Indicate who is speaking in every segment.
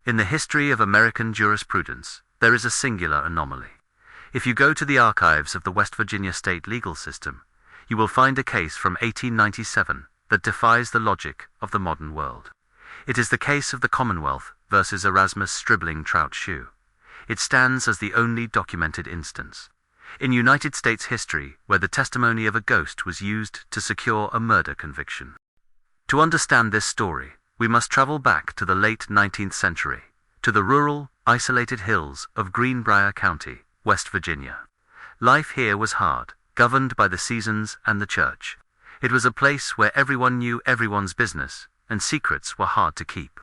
Speaker 1: In the history of American jurisprudence, there is a singular anomaly. If you go to the archives of the West Virginia state legal system, you will find a case from 1897 that defies the logic of the modern world. It is the case of the Commonwealth versus Erasmus Stribling Trout Shue. It stands as the only documented instance in United States history where the testimony of a ghost was used to secure a murder conviction. To understand this story, we must travel back to the late 19th century, to the rural, isolated hills of Greenbrier County, West Virginia. Life here was hard, governed by the seasons and the church. It was a place where everyone knew everyone's business, and secrets were hard to keep.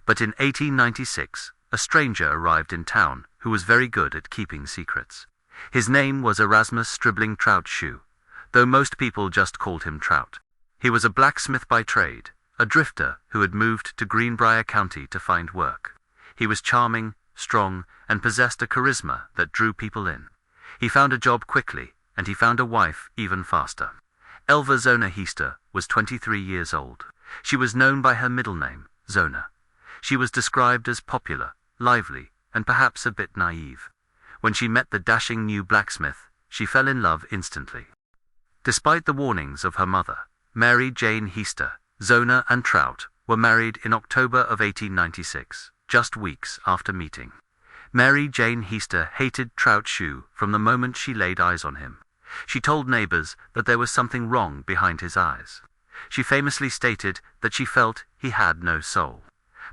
Speaker 1: But in 1896, a stranger arrived in town who was very good at keeping secrets. His name was Erasmus Stribling Trout Shue, though most people just called him Trout. He was a blacksmith by trade, a drifter who had moved to Greenbrier County to find work. He was charming, strong, and possessed a charisma that drew people in. He found a job quickly, and he found a wife even faster. Zona Heaster was 23 years old. She was known by her middle name, Zona. She was described as popular, lively, and perhaps a bit naive. When she met the dashing new blacksmith, she fell in love instantly. Despite the warnings of her mother, Mary Jane Heaster, Zona and Trout were married in October of 1896, just weeks after meeting. Mary Jane Heaster hated Trout Shue from the moment she laid eyes on him. She told neighbors that there was something wrong behind his eyes. She famously stated that she felt he had no soul.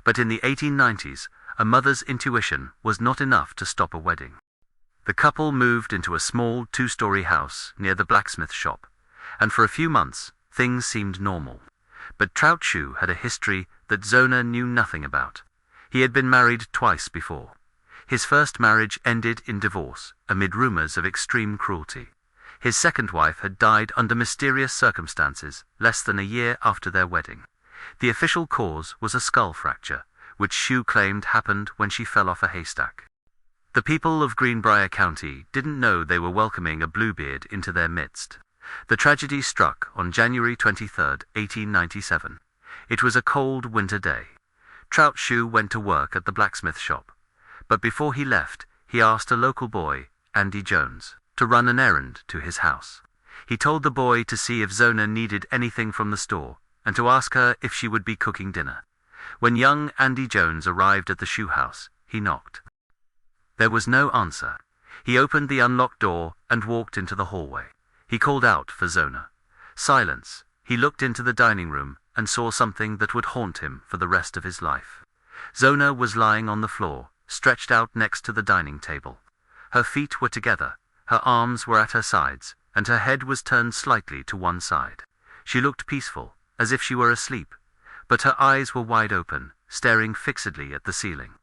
Speaker 1: But in the 1890s, a mother's intuition was not enough to stop a wedding. The couple moved into a small two-story house near the blacksmith shop, and for a few months, things seemed normal. But Trout Shue had a history that Zona knew nothing about. He had been married twice before. His first marriage ended in divorce, amid rumors of extreme cruelty. His second wife had died under mysterious circumstances less than a year after their wedding. The official cause was a skull fracture, which Shue claimed happened when she fell off a haystack. The people of Greenbrier County didn't know they were welcoming a Bluebeard into their midst. The tragedy struck on January 23, 1897. It was a cold winter day. Trout Shue went to work at the blacksmith shop, but before he left, he asked a local boy, Andy Jones, to run an errand to his house. He told the boy to see if Zona needed anything from the store, and to ask her if she would be cooking dinner. When young Andy Jones arrived at the Shue house, he knocked. There was no answer. He opened the unlocked door and walked into the hallway. He called out for Zona. Silence. He looked into the dining room and saw something that would haunt him for the rest of his life. Zona was lying on the floor, stretched out next to the dining table. Her feet were together, her arms were at her sides, and her head was turned slightly to one side. She looked peaceful, as if she were asleep, but her eyes were wide open, staring fixedly at the ceiling.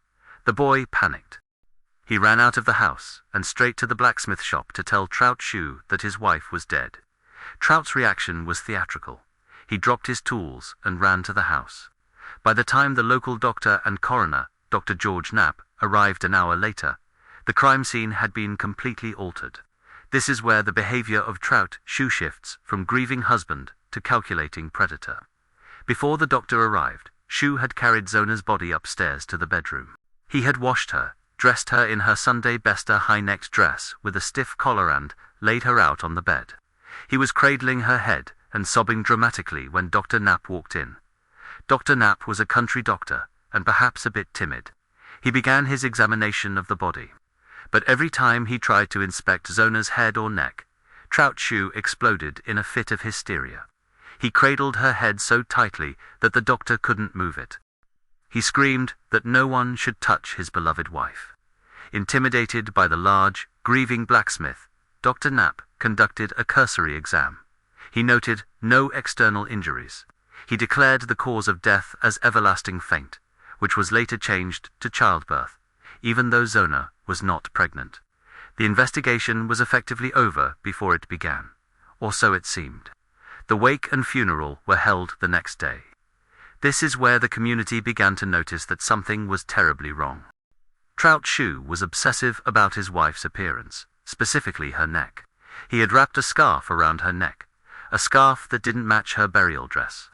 Speaker 1: The boy panicked. He ran out of the house and straight to the blacksmith shop to tell Trout Shue that his wife was dead. Trout's reaction was theatrical. He dropped his tools and ran to the house. By the time the local doctor and coroner, Dr. George Knapp, arrived an hour later, the crime scene had been completely altered. This is where the behavior of Trout Shue shifts from grieving husband to calculating predator. Before the doctor arrived, Shue had carried Zona's body upstairs to the bedroom. He had washed her, dressed her in her Sunday bester high-necked dress with a stiff collar and laid her out on the bed. He was cradling her head and sobbing dramatically when Dr. Knapp walked in. Dr. Knapp was a country doctor and perhaps a bit timid. He began his examination of the body. But every time he tried to inspect Zona's head or neck, Trout Shue exploded in a fit of hysteria. He cradled her head so tightly that the doctor couldn't move it. He screamed that no one should touch his beloved wife. Intimidated by the large, grieving blacksmith, Dr. Knapp conducted a cursory exam. He noted no external injuries. He declared the cause of death as everlasting faint, which was later changed to childbirth, even though Zona was not pregnant. The investigation was effectively over before it began, or so it seemed. The wake and funeral were held the next day. This is where the community began to notice that something was terribly wrong. Trout Shue was obsessive about his wife's appearance, specifically her neck. He had wrapped a scarf around her neck, a scarf that didn't match her burial dress.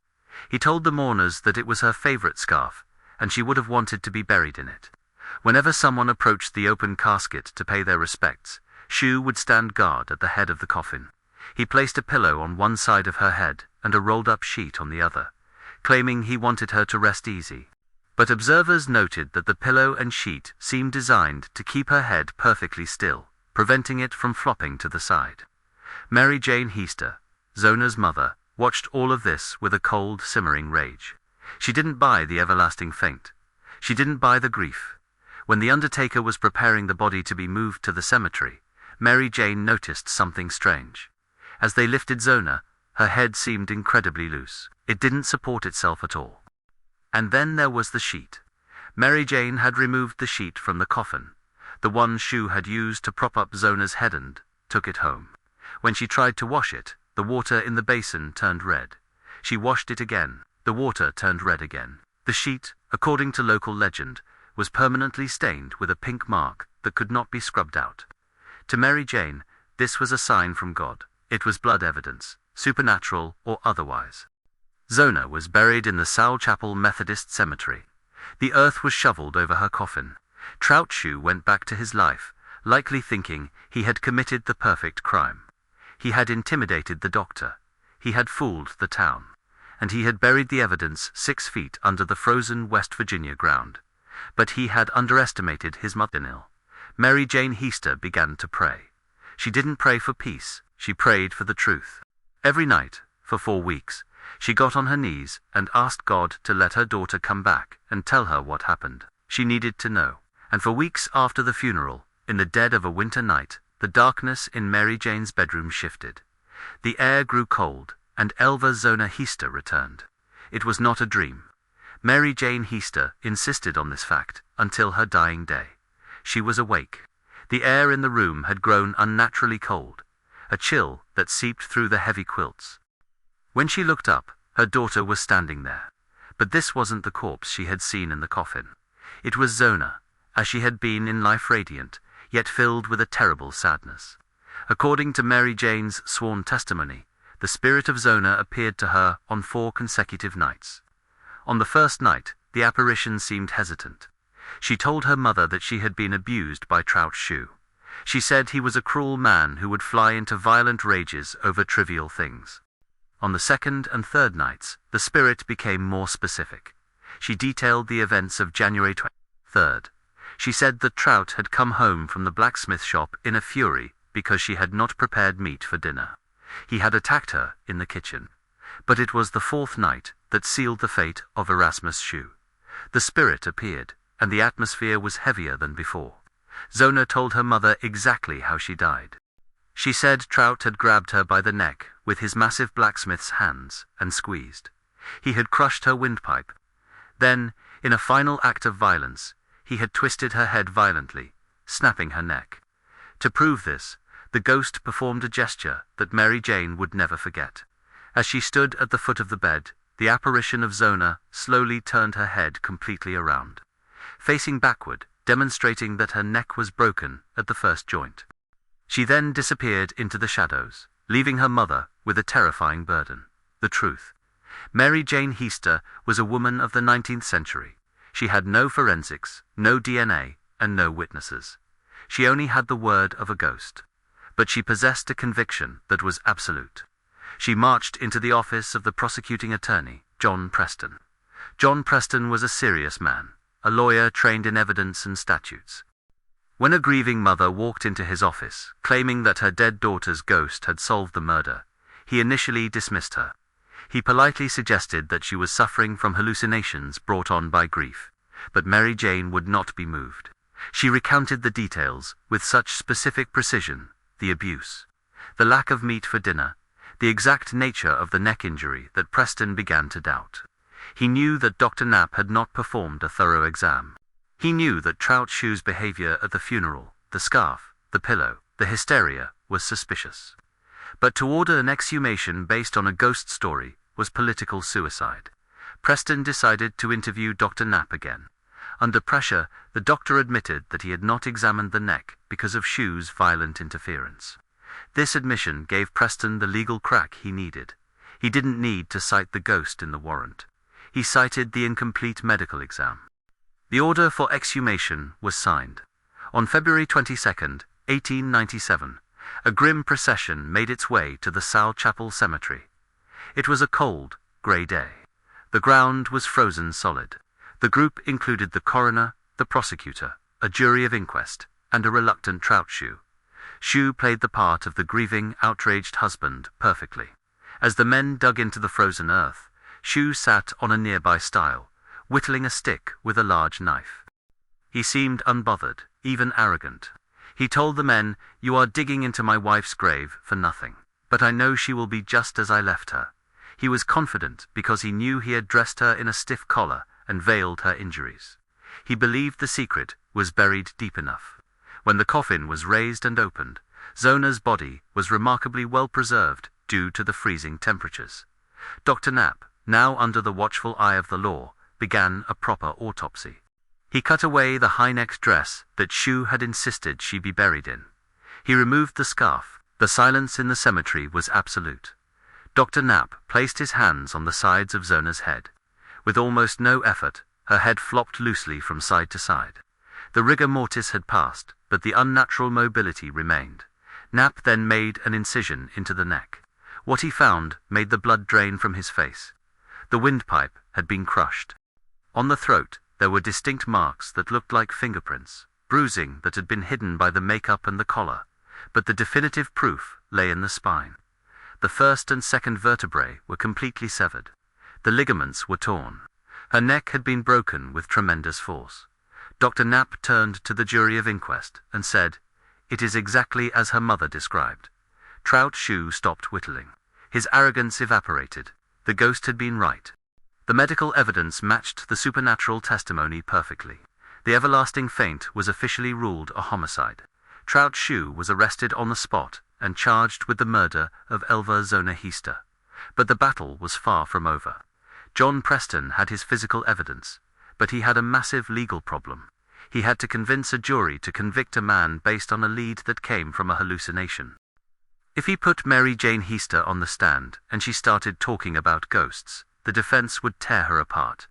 Speaker 1: He told the mourners that it was her favorite scarf, and she would have wanted to be buried in it. Whenever someone approached the open casket to pay their respects, Shue would stand guard at the head of the coffin. He placed a pillow on one side of her head and a rolled-up sheet on the other, claiming he wanted her to rest easy. But observers noted that the pillow and sheet seemed designed to keep her head perfectly still, preventing it from flopping to the side. Mary Jane Heaster, Zona's mother, watched all of this with a cold, simmering rage. She didn't buy the everlasting faint. She didn't buy the grief. When the undertaker was preparing the body to be moved to the cemetery, Mary Jane noticed something strange. As they lifted Zona, her head seemed incredibly loose. It didn't support itself at all. And then there was the sheet. Mary Jane had removed the sheet from the coffin, the one Shue had used to prop up Zona's head, and took it home. When she tried to wash it, the water in the basin turned red. She washed it again. The water turned red again. The sheet, according to local legend, was permanently stained with a pink mark that could not be scrubbed out. To Mary Jane, this was a sign from God. It was blood evidence, supernatural or otherwise. Zona was buried in the Sowell Chapel Methodist Cemetery. The earth was shoveled over her coffin. Trout Shue went back to his life, likely thinking he had committed the perfect crime. He had intimidated the doctor. He had fooled the town. And he had buried the evidence 6 feet under the frozen West Virginia ground. But he had underestimated his mother-in-law. Mary Jane Heaster began to pray. She didn't pray for peace. She prayed for the truth. Every night, for 4 weeks, she got on her knees and asked God to let her daughter come back and tell her what happened. She needed to know. And for weeks after the funeral, in the dead of a winter night, the darkness in Mary Jane's bedroom shifted. The air grew cold, and Elva Zona Heaster returned. It was not a dream. Mary Jane Heaster insisted on this fact until her dying day. She was awake. The air in the room had grown unnaturally cold, a chill that seeped through the heavy quilts. When she looked up, her daughter was standing there. But this wasn't the corpse she had seen in the coffin. It was Zona, as she had been in life, radiant, yet filled with a terrible sadness. According to Mary Jane's sworn testimony, the spirit of Zona appeared to her on 4 consecutive nights. On the first night, the apparition seemed hesitant. She told her mother that she had been abused by Trout Shue. She said he was a cruel man who would fly into violent rages over trivial things. On the second and third nights, the spirit became more specific. She detailed the events of January 23rd. She said that Trout had come home from the blacksmith shop in a fury because she had not prepared meat for dinner. He had attacked her in the kitchen. But it was the 4th night that sealed the fate of Erasmus Shue. The spirit appeared, and the atmosphere was heavier than before. Zona told her mother exactly how she died. She said Trout had grabbed her by the neck with his massive blacksmith's hands and squeezed. He had crushed her windpipe. Then, in a final act of violence, he had twisted her head violently, snapping her neck. To prove this, the ghost performed a gesture that Mary Jane would never forget. As she stood at the foot of the bed, the apparition of Zona slowly turned her head completely around, facing backward, demonstrating that her neck was broken at the first joint. She then disappeared into the shadows, leaving her mother with a terrifying burden: the truth. Mary Jane Heaster was a woman of the 19th century. She had no forensics, no DNA, and no witnesses. She only had the word of a ghost. But she possessed a conviction that was absolute. She marched into the office of the prosecuting attorney, John Preston. John Preston was a serious man, a lawyer trained in evidence and statutes. When a grieving mother walked into his office, claiming that her dead daughter's ghost had solved the murder, he initially dismissed her. He politely suggested that she was suffering from hallucinations brought on by grief, but Mary Jane would not be moved. She recounted the details with such specific precision: the abuse, the lack of meat for dinner, the exact nature of the neck injury, that Preston began to doubt. He knew that Dr. Knapp had not performed a thorough exam. He knew that Trout Shue's behavior at the funeral, the scarf, the pillow, the hysteria, was suspicious. But to order an exhumation based on a ghost story was political suicide. Preston decided to interview Dr. Knapp again. Under pressure, the doctor admitted that he had not examined the neck because of Shue's violent interference. This admission gave Preston the legal crack he needed. He didn't need to cite the ghost in the warrant. He cited the incomplete medical exam. The order for exhumation was signed. On February 22, 1897, a grim procession made its way to the Sal Chapel Cemetery. It was a cold, grey day. The ground was frozen solid. The group included the coroner, the prosecutor, a jury of inquest, and a reluctant Trout Shue. Shue played the part of the grieving, outraged husband perfectly. As the men dug into the frozen earth, Shue sat on a nearby stile, whittling a stick with a large knife. He seemed unbothered, even arrogant. He told the men, "You are digging into my wife's grave for nothing, but I know she will be just as I left her." He was confident because he knew he had dressed her in a stiff collar and veiled her injuries. He believed the secret was buried deep enough. When the coffin was raised and opened, Zona's body was remarkably well preserved due to the freezing temperatures. Dr. Knapp, now under the watchful eye of the law, began a proper autopsy. He cut away the high-necked dress that Shue had insisted she be buried in. He removed the scarf. The silence in the cemetery was absolute. Dr. Knapp placed his hands on the sides of Zona's head. With almost no effort, her head flopped loosely from side to side. The rigor mortis had passed, but the unnatural mobility remained. Knapp then made an incision into the neck. What he found made the blood drain from his face. The windpipe had been crushed. On the throat, there were distinct marks that looked like fingerprints, bruising that had been hidden by the makeup and the collar, but the definitive proof lay in the spine. The first and second vertebrae were completely severed. The ligaments were torn. Her neck had been broken with tremendous force. Dr. Knapp turned to the jury of inquest and said, "It is exactly as her mother described." Trout Shue stopped whittling. His arrogance evaporated. The ghost had been right. The medical evidence matched the supernatural testimony perfectly. The everlasting faint was officially ruled a homicide. Trout Shue was arrested on the spot and charged with the murder of Zona Heaster. But the battle was far from over. John Preston had his physical evidence, but he had a massive legal problem. He had to convince a jury to convict a man based on a lead that came from a hallucination. If he put Mary Jane Heaster on the stand and she started talking about ghosts, the defense would tear her apart.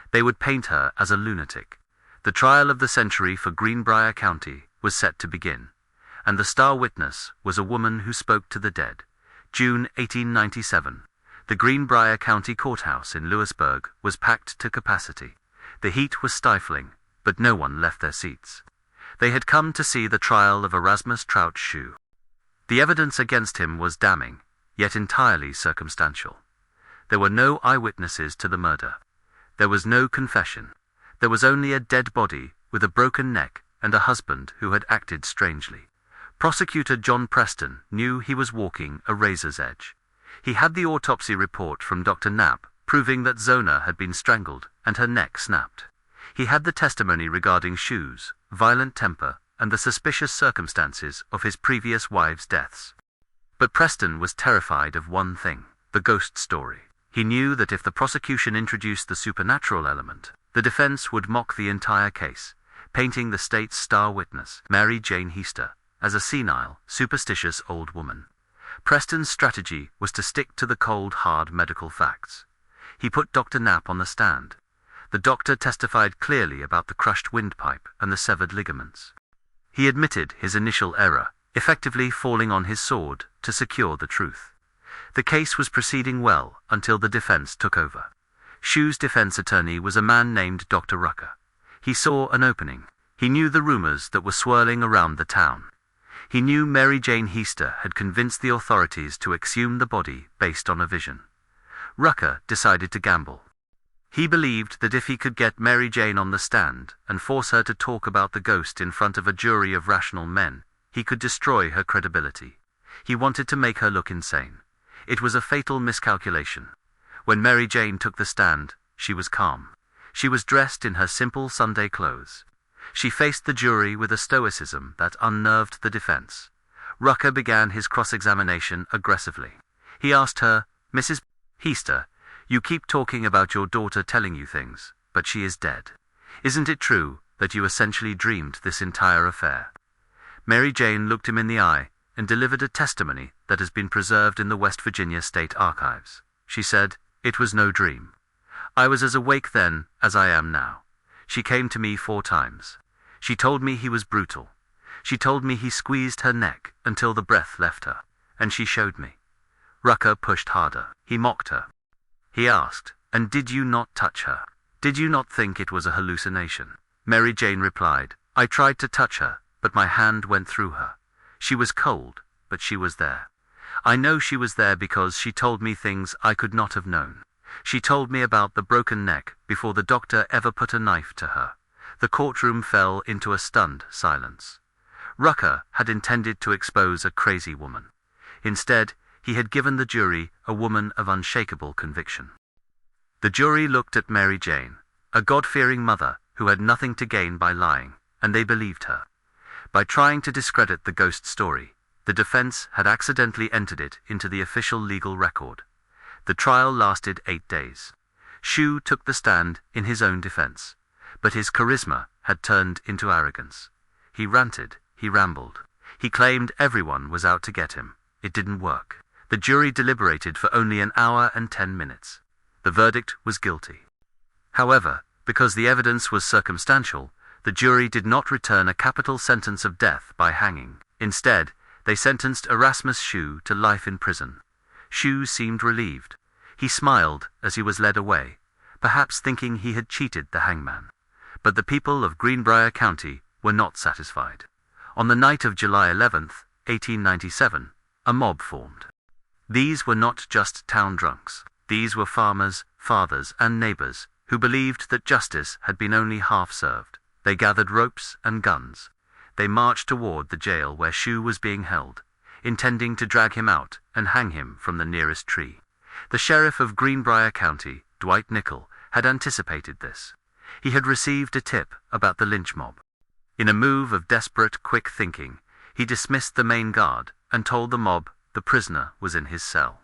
Speaker 1: They would paint her as a lunatic. The trial of the century for Greenbrier County was set to begin, and the star witness was a woman who spoke to the dead. June 1897. The Greenbrier County Courthouse in Lewisburg was packed to capacity. The heat was stifling, but no one left their seats. They had come to see the trial of Erasmus Trout Shue. The evidence against him was damning, yet entirely circumstantial. There were no eyewitnesses to the murder. There was no confession. There was only a dead body with a broken neck and a husband who had acted strangely. Prosecutor John Preston knew he was walking a razor's edge. He had the autopsy report from Dr. Knapp proving that Zona had been strangled and her neck snapped. He had the testimony regarding Shue's violent temper and the suspicious circumstances of his previous wives' deaths. But Preston was terrified of one thing: the ghost story. He knew that if the prosecution introduced the supernatural element, the defense would mock the entire case, painting the state's star witness, Mary Jane Heaster, as a senile, superstitious old woman. Preston's strategy was to stick to the cold, hard medical facts. He put Dr. Knapp on the stand. The doctor testified clearly about the crushed windpipe and the severed ligaments. He admitted his initial error, effectively falling on his sword to secure the truth. The case was proceeding well until the defense took over. Shue's defense attorney was a man named Dr. Rucker. He saw an opening. He knew the rumors that were swirling around the town. He knew Mary Jane Heaster had convinced the authorities to exhume the body based on a vision. Rucker decided to gamble. He believed that if he could get Mary Jane on the stand and force her to talk about the ghost in front of a jury of rational men, he could destroy her credibility. He wanted to make her look insane. It was a fatal miscalculation. When Mary Jane took the stand, she was calm. She was dressed in her simple Sunday clothes. She faced the jury with a stoicism that unnerved the defense. Rucker began his cross-examination aggressively. He asked her, "Mrs. Heaster, you keep talking about your daughter telling you things, but she is dead. Isn't it true that you essentially dreamed this entire affair?" Mary Jane looked him in the eye and delivered a testimony that has been preserved in the West Virginia State Archives. She said, "It was no dream. I was as awake then as I am now." She came to me 4 times. She told me he was brutal. She told me he squeezed her neck until the breath left her. And she showed me. Rucker pushed harder. He mocked her. He asked, "And did you not touch her? Did you not think it was a hallucination?" Mary Jane replied, "I tried to touch her, but my hand went through her. She was cold, but she was there. I know she was there because she told me things I could not have known. She told me about the broken neck before the doctor ever put a knife to her." The courtroom fell into a stunned silence. Rucker had intended to expose a crazy woman. Instead, he had given the jury a woman of unshakable conviction. The jury looked at Mary Jane, a God-fearing mother who had nothing to gain by lying, and they believed her. By trying to discredit the ghost story, the defense had accidentally entered it into the official legal record. The trial lasted 8 days. Shue took the stand in his own defense, but his charisma had turned into arrogance. He ranted, he rambled. He claimed everyone was out to get him. It didn't work. The jury deliberated for only an hour and 10 minutes. The verdict was guilty. However, because the evidence was circumstantial, the jury did not return a capital sentence of death by hanging. Instead, they sentenced Erasmus Shue to life in prison. Shue seemed relieved. He smiled as he was led away, perhaps thinking he had cheated the hangman. But the people of Greenbrier County were not satisfied. On the night of July 11th, 1897, a mob formed. These were not just town drunks. These were farmers, fathers, and neighbors who believed that justice had been only half served. They gathered ropes and guns. They marched toward the jail where Shue was being held, intending to drag him out and hang him from the nearest tree. The sheriff of Greenbrier County, Dwight Nickel, had anticipated this. He had received a tip about the lynch mob. In a move of desperate, quick thinking, he dismissed the main guard and told the mob the prisoner was in his cell.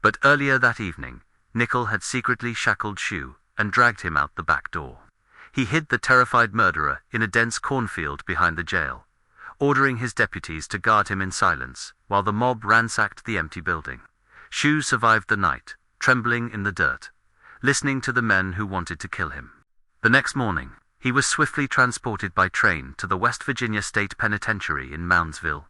Speaker 1: But earlier that evening, Nickel had secretly shackled Shue and dragged him out the back door. He hid the terrified murderer in a dense cornfield behind the jail, ordering his deputies to guard him in silence while the mob ransacked the empty building. Shue survived the night, trembling in the dirt, listening to the men who wanted to kill him. The next morning, he was swiftly transported by train to the West Virginia State Penitentiary in Moundsville,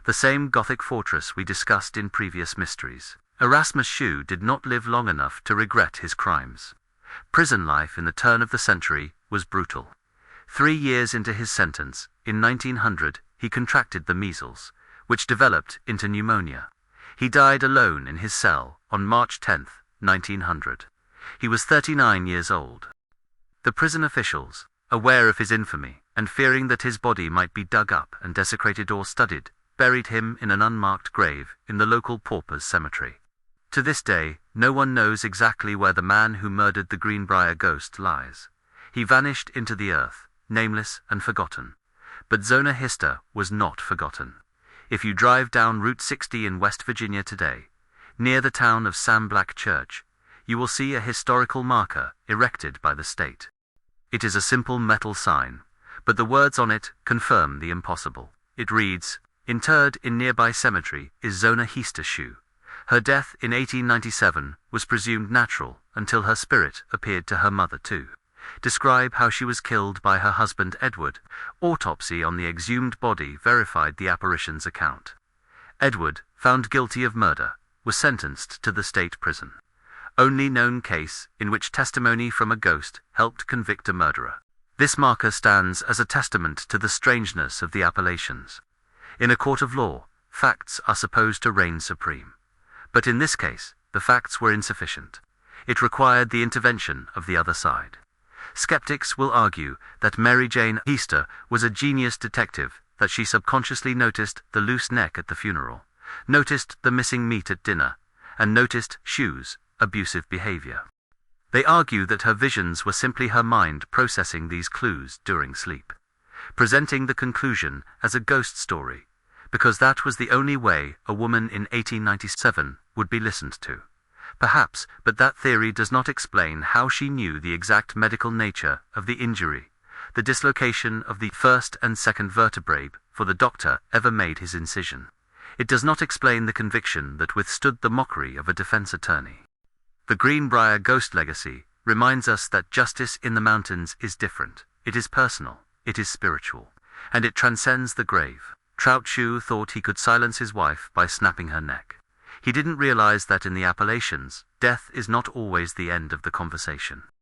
Speaker 1: the same Gothic fortress we discussed in previous mysteries. Erasmus Shue did not live long enough to regret his crimes. Prison life in the turn of the century was brutal. 3 years into his sentence, in 1900, he contracted the measles, which developed into pneumonia. He died alone in his cell on March 10, 1900. He was 39 years old. The prison officials, aware of his infamy and fearing that his body might be dug up and desecrated or studied, buried him in an unmarked grave in the local paupers' cemetery. To this day, no one knows exactly where the man who murdered the Greenbrier ghost lies. He vanished into the earth, nameless and forgotten. But Zona Heaster was not forgotten. If you drive down Route 60 in West Virginia today, near the town of Sam Black Church, you will see a historical marker erected by the state. It is a simple metal sign, but the words on it confirm the impossible. It reads, "Interred in nearby cemetery is Zona Heaster Shue. Her death in 1897 was presumed natural until her spirit appeared to her mother too. Describe how she was killed by her husband Edward. Autopsy on the exhumed body verified the apparition's account. Edward, found guilty of murder, was sentenced to the state prison. Only known case in which testimony from a ghost helped convict a murderer. This marker stands as a testament to the strangeness of the appellations. In a court of law, facts are supposed to reign supreme. But in this case, the facts were insufficient. It required the intervention of the other side. Skeptics will argue that Mary Jane Heaster was a genius detective, that she subconsciously noticed the loose neck at the funeral, noticed the missing meat at dinner, and noticed Shue's abusive behavior. They argue that her visions were simply her mind processing these clues during sleep, presenting the conclusion as a ghost story, because that was the only way a woman in 1897 would be listened to. Perhaps, but that theory does not explain how she knew the exact medical nature of the injury, the dislocation of the first and second vertebrae before the doctor ever made his incision. It does not explain the conviction that withstood the mockery of a defense attorney. The Greenbrier ghost legacy reminds us that justice in the mountains is different. It is personal, it is spiritual, and it transcends the grave. Trout Shue thought he could silence his wife by snapping her neck. He didn't realize that in the Appalachians, death is not always the end of the conversation.